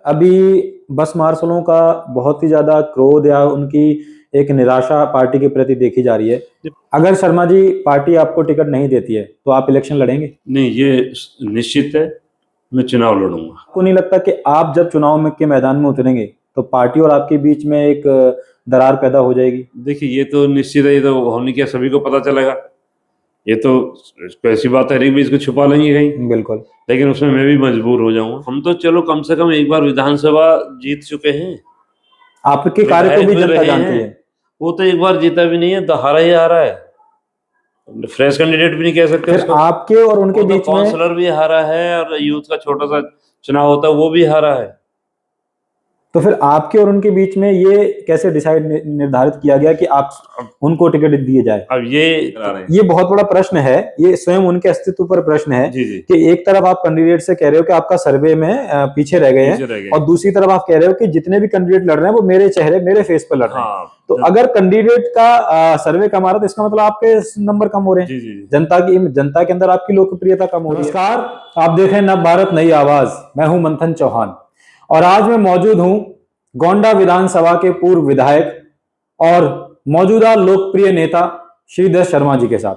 अभी बस मार्शलों का बहुत ही ज्यादा क्रोध या उनकी एक निराशा पार्टी के प्रति देखी जा रही है। अगर शर्मा जी पार्टी आपको टिकट नहीं देती है तो आप इलेक्शन लड़ेंगे? नहीं, ये निश्चित है, मैं चुनाव लड़ूंगा। आपको नहीं लगता कि आप जब चुनाव में के मैदान में उतरेंगे तो पार्टी और आपके बीच में एक दरार पैदा हो जाएगी? देखिए, ये तो निश्चित है, ये तो होने क्या सभी को पता चलेगा। ये तो ऐसी बात है, एक भी इसको छुपा लेंगे कहीं। बिल्कुल। लेकिन उसमें मैं भी मजबूर हो जाऊंगा। हम तो चलो कम से कम एक बार विधानसभा जीत चुके हैं, आपके कार्य को भी जनता जानती है। वो तो एक बार जीता भी नहीं है, तो हारा ही हारा है, फ्रेश कैंडिडेट भी नहीं कह सकते फिर उसको। आपके और उनके बीच में काउंसलर भी हारा है, और यूथ का छोटा सा चुनाव होता है वो भी हारा है। तो फिर आपके और उनके बीच में ये कैसे निर्धारित किया गया कि आप उनको टिकट दिए जाए? अब ये बहुत बड़ा प्रश्न है, ये स्वयं उनके अस्तित्व पर प्रश्न है। जी जी। कि एक तरफ आप कैंडिडेट से कह रहे हो कि आपका सर्वे में पीछे रह गए हैं, और दूसरी तरफ आप कह रहे हो कि जितने भी कैंडिडेट लड़ रहे हैं वो मेरे चेहरे मेरे फेस पर लड़ रहे हैं। तो अगर कैंडिडेट का सर्वे कम आ रहा है तो इसका मतलब आपके नंबर कम हो रहे हैं। जी। जनता के अंदर आपकी लोकप्रियता कम हो रही है। नमस्कार, आप देख रहे हैं नव भारत नई आवाज। मैं हूं मंथन चौहान और आज मैं मौजूद हूं गोंडा विधानसभा के पूर्व विधायक और मौजूदा लोकप्रिय नेता श्रीधर शर्मा जी के साथ।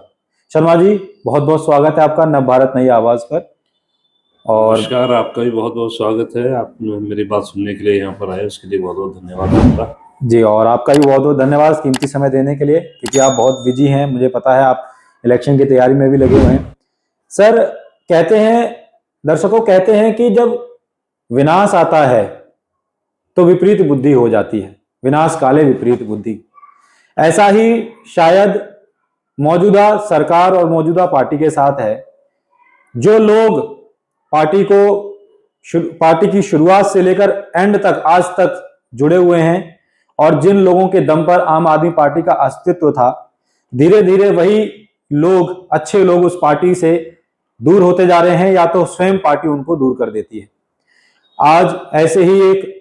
शर्मा जी, बहुत बहुत स्वागत है आपका नव भारत नई आवाज पर। और नमस्कार, आपका भी बहुत बहुत स्वागत है। आप मेरी बात सुनने के लिए यहाँ पर आए, उसके लिए बहुत बहुत धन्यवाद आपका। जी, और आपका भी बहुत बहुत धन्यवाद कीमती समय देने के लिए, क्योंकि आप बहुत बिजी हैं, मुझे पता है आप इलेक्शन की तैयारी में भी लगे हुए हैं। सर, कहते हैं, दर्शकों कहते हैं कि जब विनाश आता है तो विपरीत बुद्धि हो जाती है, विनाश काले विपरीत बुद्धि। ऐसा ही शायद मौजूदा सरकार और मौजूदा पार्टी के साथ है। जो लोग पार्टी की शुरुआत से लेकर एंड तक आज तक जुड़े हुए हैं और जिन लोगों के दम पर आम आदमी पार्टी का अस्तित्व था, धीरे धीरे वही लोग, अच्छे लोग उस पार्टी से दूर होते जा रहे हैं, या तो स्वयं पार्टी उनको दूर कर देती है। आज ऐसे ही एक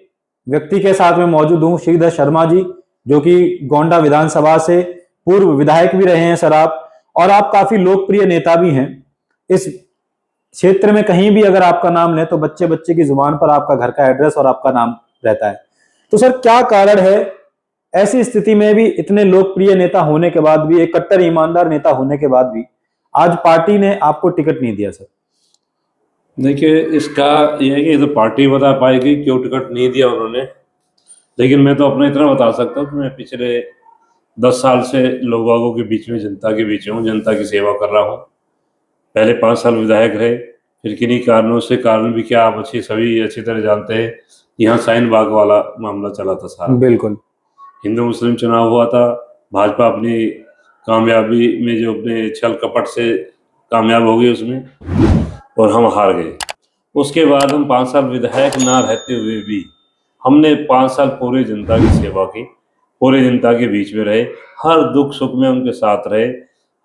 व्यक्ति के साथ में मौजूद हूं, श्रीधर शर्मा जी, जो कि गोंडा विधानसभा से पूर्व विधायक भी रहे हैं सर आप, और आप काफी लोकप्रिय नेता भी हैं। इस क्षेत्र में कहीं भी अगर आपका नाम लें तो बच्चे बच्चे की जुबान पर आपका घर का एड्रेस और आपका नाम रहता है। तो सर, क्या कारण है ऐसी स्थिति में भी, इतने लोकप्रिय नेता होने के बाद भी, एक कट्टर ईमानदार नेता होने के बाद भी, आज पार्टी ने आपको टिकट नहीं दिया? सर देखिए, इसका यह है कि तो पार्टी बता पाएगी क्यों टिकट नहीं दिया उन्होंने। लेकिन मैं तो अपना इतना बता सकता हूँ कि मैं पिछले 10 साल से लोगों के बीच में, जनता के बीच में हूँ, जनता की सेवा कर रहा हूँ। पहले 5 साल विधायक रहे, फिर किन्हीं कारणों से, कारण भी क्या आप सभी अच्छी तरह जानते हैं, यहाँ शाहीन बाग वाला मामला चला था सारा। बिल्कुल। हिंदू मुस्लिम चुनाव हुआ था, भाजपा अपनी कामयाबी में जो अपने छल कपट से कामयाब हो गई उसमें, और हम हार गए। उसके बाद हम 5 साल विधायक ना रहते हुए भी हमने 5 साल पूरे जनता की सेवा की, पूरे जनता के बीच में रहे, हर दुख सुख में उनके साथ रहे,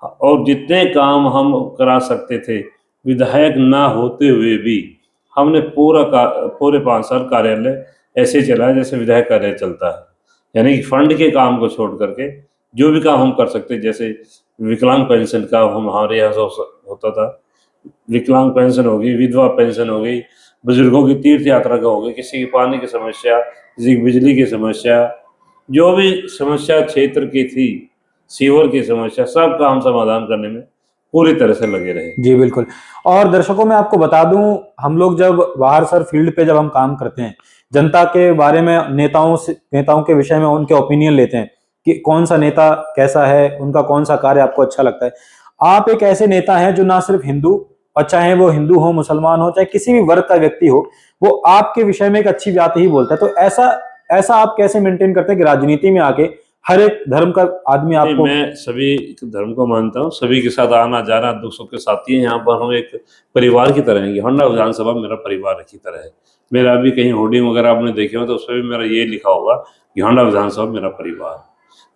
और जितने काम हम करा सकते थे विधायक ना होते हुए भी हमने पूरे 5 साल कार्यालय ऐसे चलाया जैसे विधायक कार्यालय चलता है। यानी कि फंड के काम को छोड़ करके जो भी काम हम कर सकते, जैसे विकलांग पेंशन का हमारे यहाँ होता था, विकलांग पेंशन हो गई, विधवा पेंशन हो गई, बुजुर्गों की तीर्थ यात्रा का हो गई, किसी की पानी की समस्या, किसी की बिजली की समस्या, जो भी समस्या क्षेत्र की थी, सीवर की समस्या, सब का हम समाधान करने में पूरी तरह से लगे रहे। जी बिल्कुल। और दर्शकों, मैं आपको बता दूं, हम लोग जब बाहर सर फील्ड पे जब हम काम करते हैं, जनता के बारे में, नेताओं के विषय में उनके ओपिनियन लेते हैं कि कौन सा नेता कैसा है, उनका कौन सा कार्य आपको अच्छा लगता है। आप एक ऐसे नेता हैं जो ना सिर्फ हिंदू, और चाहे वो हिंदू हो, मुसलमान हो, चाहे किसी भी वर्ग का व्यक्ति हो, वो आपके विषय में एक अच्छी बात ही बोलता है। तो ऐसा आप कैसे मेंटेन करते हैं कि राजनीति में आके हर एक धर्म का आदमी आपको? मैं सभी धर्म को मानता हूँ, सभी के साथ आना जाना, दुख सुख के साथी हैं। यहाँ पर हम एक परिवार की तरह हैं। होंडा विधानसभा मेरा परिवार की तरह है। मेरा अभी कहीं होर्डिंग वगैरह आपने देखे हो तो उस पर भी मेरा ये लिखा होगा कि होंडा विधानसभा मेरा परिवार।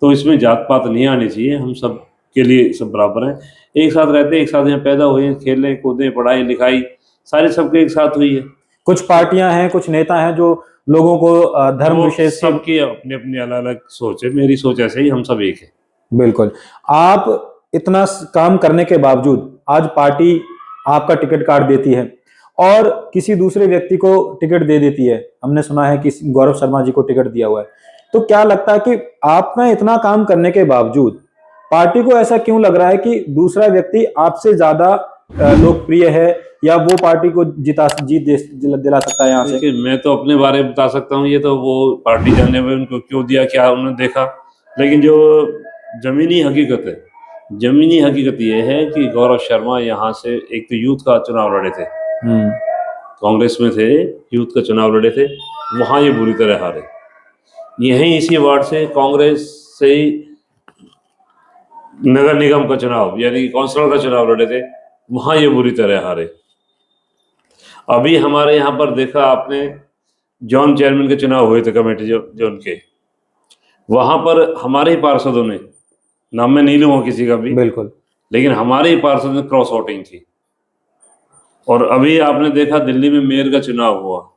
तो इसमें जात पात नहीं आनी चाहिए, हम सब के लिए सब बराबर हैं, एक साथ रहते हैं, एक साथ यहाँ पैदा हुए हैं, खेलने कूदे, पढ़ाई लिखाई सारी सबके एक साथ हुई है। कुछ पार्टियां हैं, कुछ नेता हैं जो लोगों को धर्म विशेष, सबकी अपनी अपनी अलग अलग सोच है, मेरी सोच ऐसे ही, हम सब एक है। बिल्कुल। आप इतना काम करने के बावजूद आज पार्टी आपका टिकट काट देती है, और किसी दूसरे व्यक्ति को टिकट दे देती है। हमने सुना है कि गौरव शर्मा जी को टिकट दिया हुआ है। तो क्या लगता है कि आप में इतना काम करने के बावजूद पार्टी को ऐसा क्यों लग रहा है कि दूसरा व्यक्ति आपसे ज्यादा लोकप्रिय है, या वो पार्टी को दिला सकता है यहाँ से? देखिए, मैं तो अपने बारे में बता सकता हूँ, ये तो वो पार्टी जाने में उनको क्यों दिया, क्या उन्होंने देखा। लेकिन जो जमीनी हकीकत है, जमीनी हकीकत ये है कि गौरव शर्मा यहाँ से एक तो यूथ का चुनाव लड़े थे, कांग्रेस में थे, यूथ का चुनाव लड़े थे, वहाँ ये बुरी तरह हारे। यहीं इसी वार्ड से कांग्रेस से ही नगर निगम का चुनाव यानी काउंसिलर का चुनाव लड़े थे, वहाँ ये बुरी तरह हारे। अभी हमारे यहाँ पर देखा आपने, जोन चेयरमैन के चुनाव हुए थे कमेटी जोन के, वहाँ पर हमारे ही पार्षदों ने, नाम मैं नहीं लूँगा किसी का भी, बिल्कुल, लेकिन हमारे ही पार्षद में क्रॉस वोटिंग थी। और अभी आपने देखा दिल्ली में मेयर का चुनाव हुआ,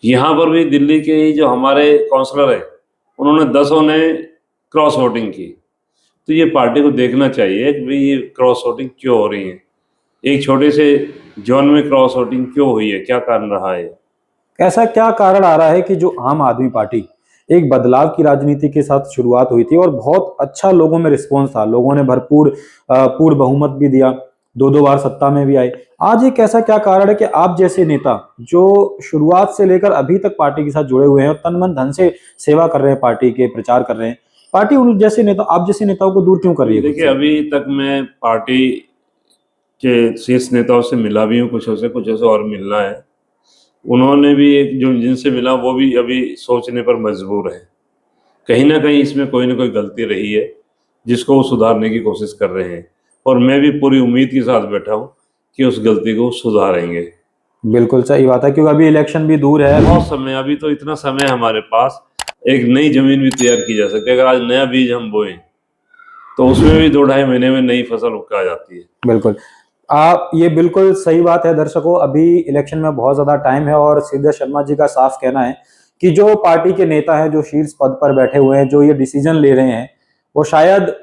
यहाँ पर भी दिल्ली के ही जो हमारे काउंसलर हैं उन्होंने 10 ने क्रॉस वोटिंग की। तो ये पार्टी को देखना चाहिए कि भाई ये क्रॉस वोटिंग क्यों हो रही है, एक छोटे से जोन में क्रॉस वोटिंग क्यों हुई है, क्या कारण रहा है? ऐसा क्या कारण आ रहा है कि जो आम आदमी पार्टी एक बदलाव की राजनीति के साथ शुरुआत हुई थी और बहुत अच्छा लोगों में रिस्पॉन्स था, लोगों ने भरपूर पूर्ण बहुमत भी दिया, 2 बार सत्ता में भी आए, आज एक ऐसा क्या कारण है कि आप जैसे नेता जो शुरुआत से लेकर अभी तक पार्टी के साथ जुड़े हुए हैं और तन मन धन से सेवा कर रहे हैं, पार्टी के प्रचार कर रहे हैं, पार्टी उन जैसे नेता, आप जैसे नेताओं को दूर क्यों कर रही है? देखिए, अभी तक मैं पार्टी के शीर्ष नेताओं से मिला भी हूँ, कुछ से और मिलना है। उन्होंने भी एक जो जिनसे मिला वो भी अभी सोचने पर मजबूर है, कहीं ना कहीं इसमें कोई ना कोई गलती रही है जिसको वो सुधारने की कोशिश कर रहे हैं, और मैं भी पूरी उम्मीद के साथ बैठा हूँ कि उस गलती को सुधारेंगे। बिल्कुल सही बात है, क्योंकि अभी इलेक्शन भी दूर है, बहुत समय, अभी तो इतना समय हमारे पास, एक नई जमीन भी तैयार की जा सकती है। अगर आज नया बीज हम बोएं तो उसमें भी 2-2.5 महीने में नई फसल उग आ जाती है। बिल्कुल, आप ये बिल्कुल सही बात है। दर्शकों, अभी इलेक्शन में बहुत ज्यादा टाइम है और श्रीधर शर्मा जी का साफ कहना है कि जो पार्टी के नेता हैं, जो शीर्ष पद पर बैठे हुए हैं, जो ये डिसीजन ले रहे हैं, वो शायद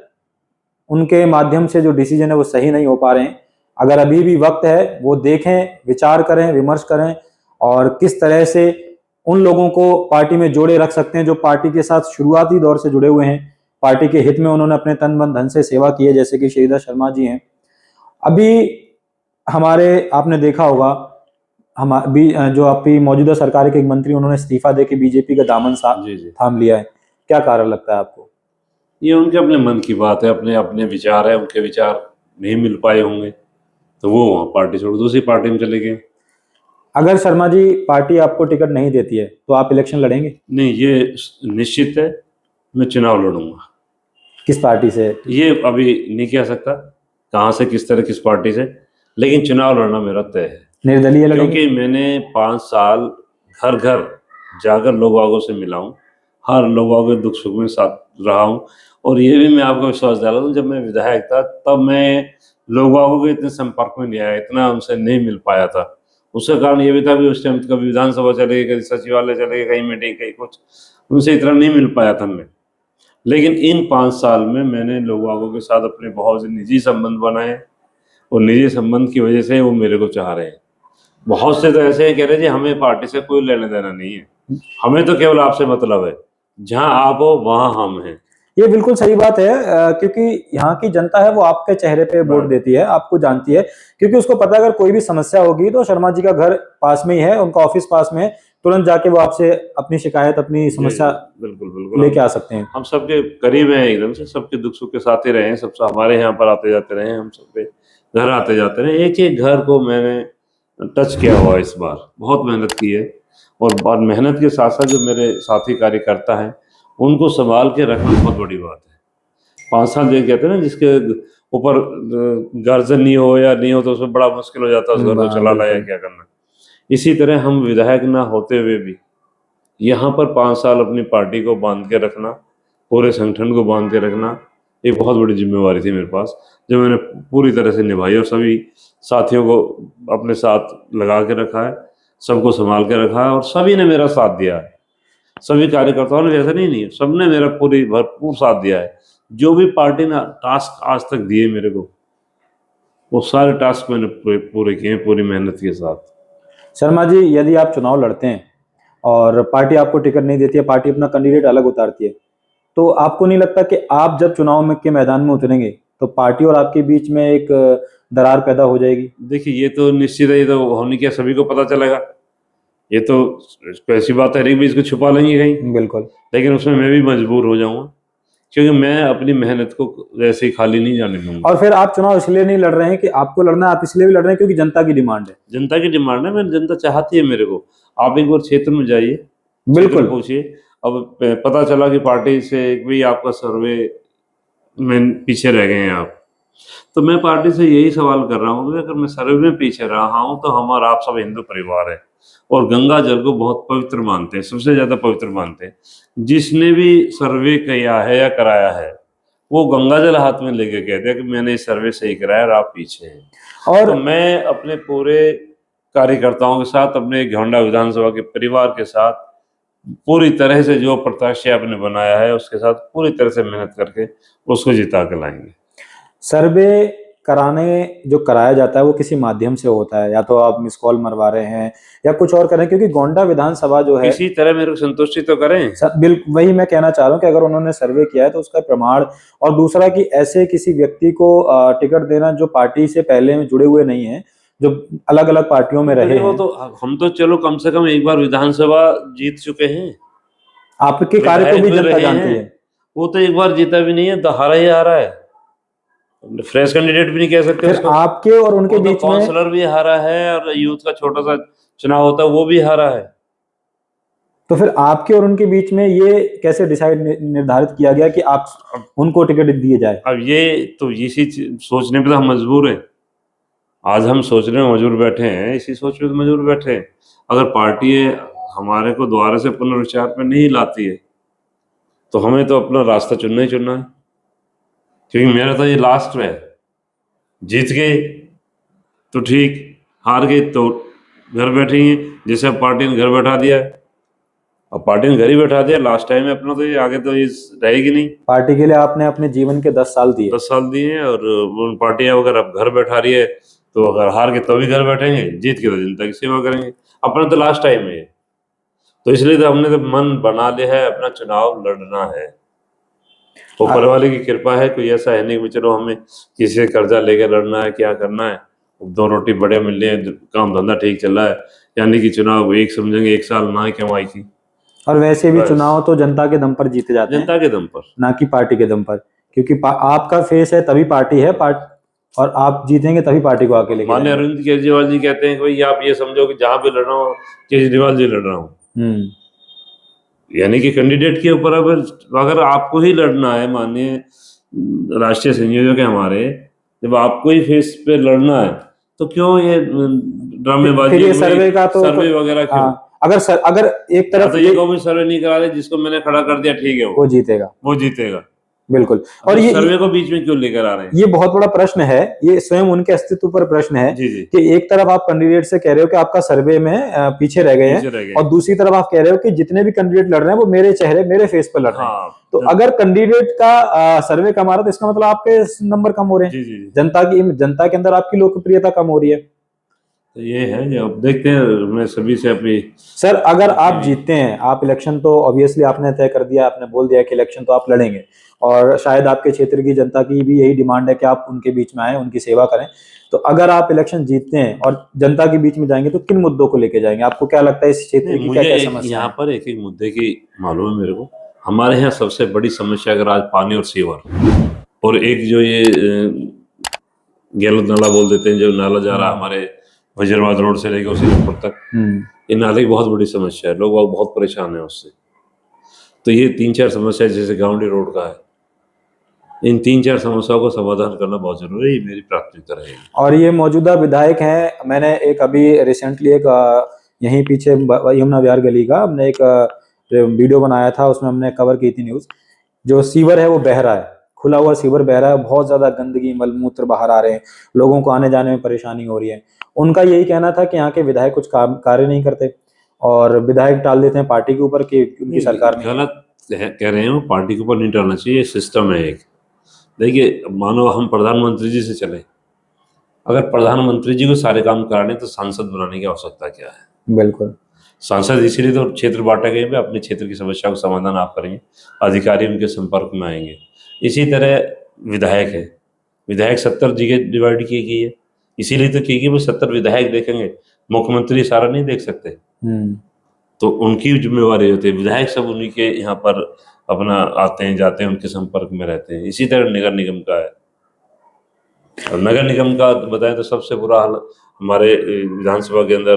उनके माध्यम से जो डिसीजन है वो सही नहीं हो पा रहे हैं। अगर अभी भी वक्त है, वो देखें, विचार करें, विमर्श करें और किस तरह से उन लोगों को पार्टी में जोड़े रख सकते हैं जो पार्टी के साथ शुरुआती दौर से जुड़े हुए हैं, पार्टी के हित में उन्होंने अपने तन मन धन से सेवा की है, जैसे कि श्रीधर शर्मा जी हैं। अभी हमारे, आपने देखा होगा, जो आपकी मौजूदा सरकार के एक मंत्री, उन्होंने इस्तीफा देके बीजेपी का दामन थाम लिया है। क्या कारण लगता है आपको? ये उनके अपने मन की बात है, अपने अपने विचार है, उनके विचार नहीं मिल पाए होंगे तो वो वहाँ पार्टी छोड़ दूसरी पार्टी में चले गए। अगर शर्मा जी पार्टी आपको टिकट नहीं देती है तो आप इलेक्शन लड़ेंगे? नहीं, ये निश्चित है, मैं चुनाव लड़ूंगा। किस पार्टी से? ये अभी नहीं कह सकता कहाँ से, किस तरह, किस पार्टी से, लेकिन चुनाव लड़ना मेरा तय है। निर्दलीय लड़ेंगे? क्योंकि मैंने 5 साल घर घर जाकर लोगों से मिला हूँ, हर लोगों के दुख सुख में साथ रहा हूँ। और ये भी मैं आपको विश्वास दिला दूँ, जब मैं विधायक था तब मैं लोगों के इतने संपर्क में नहीं आया, इतना उनसे नहीं मिल पाया था। उसका कारण ये भी था कि उस टाइम कभी विधानसभा चले गए, कभी सचिवालय चले गए, कहीं मीटिंग, कहीं कुछ, उनसे इतना नहीं मिल पाया था मैं। लेकिन इन 5 साल में मैंने लोगों के साथ अपने बहुत से निजी संबंध बनाए, और निजी संबंध की वजह से वो मेरे को चाह रहे हैं। बहुत से तो ऐसे हैं कह रहे जी हमें पार्टी से कोई लेना देना नहीं है, हमें तो केवल आपसे मतलब है, जहां आप हो वहां हम हैं। ये बिल्कुल सही बात है, क्योंकि यहाँ की जनता है वो आपके चेहरे पे वोट देती है, आपको जानती है, क्योंकि उसको पता है अगर कोई भी समस्या होगी तो शर्मा जी का घर पास में ही है, उनका ऑफिस पास में है, तुरंत जाके वो आपसे अपनी शिकायत, अपनी समस्या बिल्कुल लेके आ सकते हैं। हम सबके करीब हैं, एकदम से सबके दुख सुख के साथ ही रहे हैं, सबसे हमारे यहाँ पर आते जाते रहे हैं, हम सबके घर आते जाते रहे। एक एक घर को मैंने टच किया हुआ इस बार, बहुत मेहनत की है। और मेहनत के साथ साथ जो मेरे साथी कार्यकर्ता हैं उनको संभाल के रखना बहुत बड़ी बात है। 5 साल जो कहते हैं ना, जिसके ऊपर गार्जियन नहीं हो या नहीं हो तो उसमें बड़ा मुश्किल हो जाता है उस घर को चलाना या क्या करना। इसी तरह हम विधायक ना होते हुए भी यहाँ पर 5 साल अपनी पार्टी को बांध के रखना, पूरे संगठन को बांध के रखना, एक बहुत बड़ी जिम्मेवारी थी मेरे पास, जो मैंने पूरी तरह से निभाई। और सभी साथियों को अपने साथ लगा के रखा है, सबको संभाल के रखा है, और सभी ने मेरा साथ दिया है। सभी कार्यकर्ताओं ने, ऐसा नहीं है, सबने मेरा भरपूर साथ दिया है। जो भी पार्टी ने टास्क आज तक दिए मेरे को, वो सारे टास्क मैंने पूरे किए पूरी मेहनत के साथ। शर्मा जी, यदि आप चुनाव लड़ते हैं और पार्टी आपको टिकट नहीं देती है, पार्टी अपना कैंडिडेट अलग उतारती है, तो आपको नहीं लगता कि आप जब चुनाव में के मैदान में उतरेंगे तो पार्टी और आपके बीच में एक दरार पैदा हो जाएगी? देखिए, ये तो निश्चित है, ये तो होने क्या सभी को पता चलेगा। ये तो ऐसी बात है, हर एक भी इसको छुपा लेंगे कहीं, बिल्कुल। लेकिन उसमें मैं भी मजबूर हो जाऊंगा, क्योंकि मैं अपनी मेहनत को वैसे ही खाली नहीं जाने दूंगा। और फिर आप चुनाव इसलिए नहीं लड़ रहे हैं कि आपको लड़ना है, आप इसलिए भी लड़ रहे हैं क्योंकि जनता की डिमांड है? जनता की डिमांड है, मैं जनता चाहती है मेरे को। आप एक बार क्षेत्र में जाइए, क्षेत्र बिल्कुल। में पूछिए। अब पता चला कि पार्टी से भी आपका सर्वे में पीछे रह गए हैं आप, तो मैं पार्टी से यही सवाल कर रहा हूँ कि अगर मैं सर्वे में पीछे रहा हूँ तो हमारा आप सब हिंदू परिवार है और गंगा जल को बहुत पवित्र मानते हैं, सबसे ज्यादा पवित्र मानते हैं। जिसने भी सर्वे किया है या कराया है वो गंगा जल हाथ में लेके कहते हैं कि मैंने इस सर्वे सही कराया और आप पीछे हैं। और तो मैं अपने पूरे कार्यकर्ताओं के साथ, अपने घेंडा विधानसभा के परिवार के साथ पूरी तरह से जो प्रत्याशी आपने बनाया है उसके साथ पूरी तरह से मेहनत करके उसको जिता के लाएंगे। सर्वे कराने जो कराया जाता है वो किसी माध्यम से होता है, या तो आप मिस कॉल मरवा रहे हैं या कुछ और कर रहे हैं, क्योंकि गोंडा विधानसभा जो है, किसी तरह मेरे को संतुष्टि तो करें। बिल्कुल वही मैं कहना चाह रहा हूँ कि अगर उन्होंने सर्वे किया है तो उसका प्रमाण, और दूसरा कि ऐसे किसी व्यक्ति को टिकट देना जो पार्टी से पहले में जुड़े हुए नहीं है, जो अलग अलग पार्टियों में रहे वो हैं। तो हम तो चलो कम से कम एक बार विधानसभा जीत चुके हैं, आपके कार्य को भी विधायक जनता रहे जानती हैं। है। वो तो एक बार जीता भी नहीं है, तो हारा ही हारा है, फ्रेश कैंडिडेट भी नहीं कह सकते फिर उसको। आपके और उनके वो तो बीच में, काउंसलर भी हारा है और यूथ का छोटा सा चुनाव होता है वो भी हारा है। तो फिर आपके और उनके बीच में ये कैसे निर्धारित किया गया कि आप उनको टिकट दिए जाए? अब ये तो इसी सोचने पे तो हम मजबूर हैं। आज हम सोचने में मजबूर बैठे हैं, इसी सोच में तो मजबूर बैठे हैं। अगर पार्टी हमारे को दोबारा से पुनर्विचार पे नहीं लाती है तो हमें तो अपना रास्ता चुनना ही चुनना है, क्योंकि मेरा तो ये लास्ट में है। जीत गए तो ठीक, हार गए तो घर बैठेंगे, जैसे अब पार्टी ने घर बैठा दिया है। अब पार्टी ने घर ही बैठा दिया, लास्ट टाइम है अपना, तो ये आगे तो ये रहेगी नहीं। पार्टी के लिए आपने अपने जीवन के 10 साल दिए। 10 साल दिए हैं और उन पार्टियां अगर अब घर बैठा रही है तो अगर हार के तो भी घर बैठेंगे, जीत के तो जनता की सेवा करेंगे। अपना तो लास्ट टाइम है, तो इसलिए तो हमने तो मन बना लिया है, अपना चुनाव लड़ना है। ऊपर वाले की कृपा है, कोई ऐसा है नहीं कि चलो हमें किसी से कर्जा लेके लड़ना है, क्या करना है। दो रोटी बड़े मिल रहे हैं, काम धंधा ठीक चल रहा है, यानी कि चुनाव एक समझेंगे 1 साल ना कमाई की। और वैसे भी चुनाव तो जनता के दम पर जीते जाते हैं, जनता के दम पर, ना कि पार्टी के दम पर, क्योंकि आपका फेस है तभी पार्टी है, और आप जीतेंगे तभी पार्टी को आके लेके माननीय जाएंगे। अरविंद केजरीवाल जी कहते हैं कि भाई आप ये समझो कि जहां भी लड़ रहा हूँ केजरीवाल जी लड़ रहा हूँ। यानी कि कैंडिडेट के ऊपर अगर आपको ही लड़ना है, माननीय राष्ट्रीय संयोजक है हमारे, जब आपको ही फेस पे लड़ना है तो क्यों ये ड्रामेबाजी, फिर ये सर्वे का तो सर्वे वगैरह क्यों? अगर एक तरफ तो ये कौन सर्वे नहीं करा रहे, जिसको मैंने खड़ा कर दिया ठीक है वो जीतेगा, वो जीतेगा। बिल्कुल। और ये सर्वे को बीच में क्यों लेकर आ रहे हैं? ये बहुत बड़ा प्रश्न है, ये स्वयं उनके अस्तित्व पर प्रश्न है। जी जी। कि एक तरफ आप कैंडिडेट से कह रहे हो कि आपका सर्वे में पीछे रह गए हैं, और दूसरी तरफ आप कह रहे हो कि जितने भी कैंडिडेट लड़ रहे हैं वो मेरे चेहरे, मेरे फेस पर लड़ रहे हैं। तो अगर कैंडिडेट का सर्वे कम आ रहा है तो इसका मतलब आपके नंबर कम हो रहे हैं। जी जी। जनता के अंदर आपकी लोकप्रियता कम हो रही है। तो ये है जो अब देखते हैं, मैं सभी से अपनी। सर, अगर आप जीतते हैं, आप इलेक्शन तो ऑब्वियसली आपने तय कर दिया, आपने बोल दिया कि इलेक्शन तो आप लड़ेंगे, और शायद आपके क्षेत्र की जनता की भी यही डिमांड है कि आप उनके बीच में आए, उनकी सेवा करें। तो अगर आप इलेक्शन जीतते हैं और जनता के बीच में जाएंगे तो किन मुद्दों को लेके जाएंगे? आपको क्या लगता है इस क्षेत्र की क्या समस्या है? यहाँ पर एक एक मुद्दे की मालूम है मेरे को। हमारे यहाँ सबसे बड़ी समस्या अगर आज पानी और सीवर, और एक जो ये गैलत नाला बोल देते हैं, जो नाला जा रहा है हमारे वजीराबाद रोड से लेकर उसीपुर तक, ये नाले की बहुत बड़ी समस्या है, लोग बहुत परेशान है उससे। तो ये 3-4 समस्या जैसे गांवडी रोड का है, इन 3-4 समस्याओं को समाधान करना बहुत जरूरी है, मेरी प्राथमिकता रहेगी। और ये मौजूदा विधायक हैं, मैंने एक अभी रिसेंटली एक यहीं पीछे यमुना विहार गली का हमने एक वीडियो बनाया था, उसमें हमने कवर की थी न्यूज। जो सीवर है वो बह रहा है, खुला हुआ सीवर बह रहा है, बहुत ज्यादा गंदगी मलमूत्र बाहर आ रहे हैं, लोगों को आने जाने में परेशानी हो रही है। उनका यही कहना था कि यहाँ के विधायक कुछ कार्य नहीं करते, और विधायक टाल देते हैं पार्टी के ऊपर कि उनकी सरकार में। गलत कह रहे हैं, पार्टी के ऊपर नहीं टालना चाहिए, सिस्टम है एक। देखिए, मानो हम प्रधानमंत्री जी से चले, अगर प्रधानमंत्री जी को सारे काम कराने तो सांसद बनाने की आवश्यकता क्या है? बिल्कुल। सांसद इसीलिए तो क्षेत्र बांटे गए हैं, अपने क्षेत्र की समस्या को समाधान आप करेंगे, अधिकारी उनके संपर्क में आएंगे। इसी तरह विधायक है, विधायक 70 जगह डिवाइड की गई है, इसीलिए तो की गई, वो 70 विधायक देखेंगे, मुख्यमंत्री सारा नहीं देख सकते। तो उनकी जिम्मेवारी होती है, विधायक सब उन्हीं के यहाँ पर अपना आते हैं जाते हैं, उनके संपर्क में रहते हैं। इसी तरह नगर निगम का है, और नगर निगम का बताएं तो सबसे बुरा हाल हमारे विधानसभा के अंदर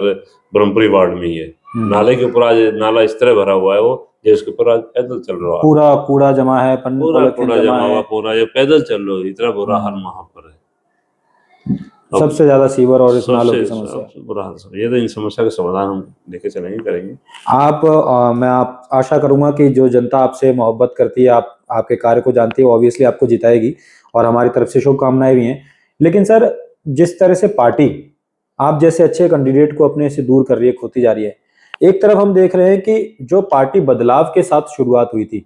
ब्रह्मपुरी वार्ड में ही है। नाले के ऊपर आज नाला इस तरह भरा हुआ है, वो जिसके ऊपर आज पैदल चल रहा है, पूरा कूड़ा जमा है, पूरा कूड़ा जमा हुआ, पूरा ये पैदल चल रहा है, इतना बुरा हाल वहां पर है। सबसे ज्यादा सीवर और इस नालों की समस्या, बुरा हाल। ये तो इन समस्या का समाधान हम लेके चलेंगे, करेंगे। मैं आशा करूंगा कि जो जनता आपसे मोहब्बत करती है, आपके कार्य को जानती है, ऑब्वियसली आपको जिताएगी, और हमारी तरफ से शुभकामनाएं भी हैं। लेकिन सर, जिस तरह से पार्टी आप जैसे अच्छे कैंडिडेट को अपने से दूर कर रही है, खोती जा रही है, एक तरफ हम देख रहे हैं कि जो पार्टी बदलाव के साथ शुरुआत हुई थी,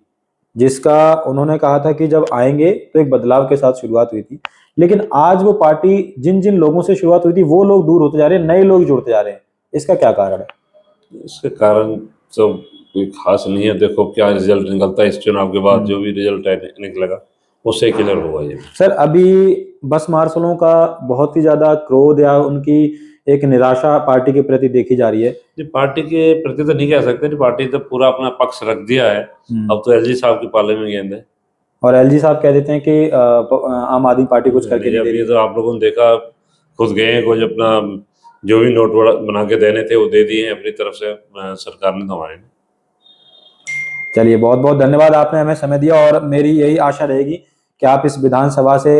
जिसका उन्होंने कहा था कि जब आएंगे तो एक बदलाव के साथ शुरुआत हुई थी, लेकिन आज वो पार्टी जिन जिन लोगों से शुरुआत हुई थी वो लोग दूर होते जा रहे हैं, नए लोग जुड़ते जा रहे हैं। इसका क्या कारण है? इसके कारण तो कोई खास नहीं है। देखो क्या रिजल्ट निकलता है इस चुनाव के बाद, जो भी रिजल्ट निकलेगा उससे क्लियर होगा ये। सर, अभी बस मार्शलों का बहुत ही ज्यादा क्रोध या उनकी एक निराशा पार्टी के प्रति देखी जा रही है। जी, पार्टी के प्रति तो नहीं कह सकते, पार्टी तो पूरा अपना पक्ष रख दिया है। अब तो एलजी साहब के पाले में गेंद है, और एलजी साहब कह देते हैं कि आम आदमी पार्टी कुछ करके नहीं दे रही। ये तो आप लोगों ने देखा, खुद गए हैं, कुछ अपना जो भी नोट बना के देने थे वो दे दिए हैं अपनी तरफ से सरकार ने, तो हमारे ने। चलिए, बहुत बहुत धन्यवाद, आपने हमें समय दिया, और मेरी यही आशा रहेगी कि आप इस विधानसभा से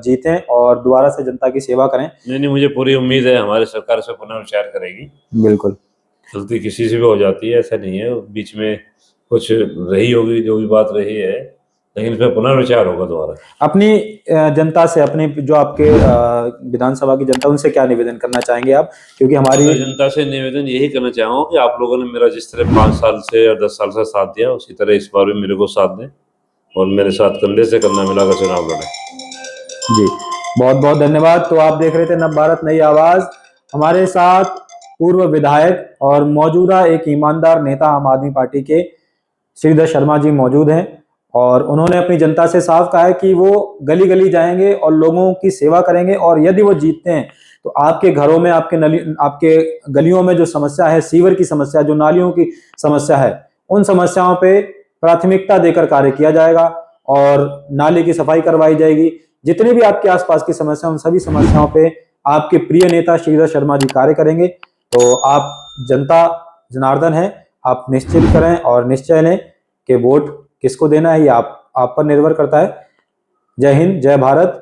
जीतें और दोबारा से जनता की सेवा करें। नहीं, मुझे पूरी उम्मीद है हमारी सरकार से पुनर्विचार करेगी। बिल्कुल, गलती किसी से भी हो जाती है, ऐसा नहीं है, बीच में कुछ रही होगी, जो भी बात रही है, लेकिन फिर पुनर्विचार होगा दोबारा। अपनी जनता से, अपनी जो आपके विधानसभा की जनता, उनसे क्या निवेदन करना चाहेंगे आप? क्योंकि हमारी जनता से निवेदन यही करना चाहूँगा कि आप लोगों ने मेरा जिस तरह 5 साल से या 10 साल से साथ दिया, उसी तरह इस बार भी मेरे को साथ दें और मेरे साथ कंधे से कंधा मिलाकर चुनाव लड़ें। जी, बहुत बहुत धन्यवाद। तो आप देख रहे थे नव भारत नई आवाज। हमारे साथ पूर्व विधायक और मौजूदा एक ईमानदार नेता आम आदमी पार्टी के श्रीधर शर्मा जी मौजूद हैं, और उन्होंने अपनी जनता से साफ कहा है कि वो गली गली जाएंगे और लोगों की सेवा करेंगे, और यदि वो जीतते हैं तो आपके घरों में, आपके गलियों में जो समस्या है, सीवर की समस्या, जो नालियों की समस्या है, उन समस्याओं पे प्राथमिकता देकर कार्य किया जाएगा और नाले की सफाई करवाई जाएगी। जितनी भी आपके आसपास की समस्या, उन सभी समस्याओं पे आपके प्रिय नेता श्रीधर शर्मा जी कार्य करेंगे। तो आप जनता जनार्दन है, आप निश्चित करें और निश्चय लें कि वोट किसको देना है, ये आप पर निर्भर करता है। जय हिंद, जय भारत।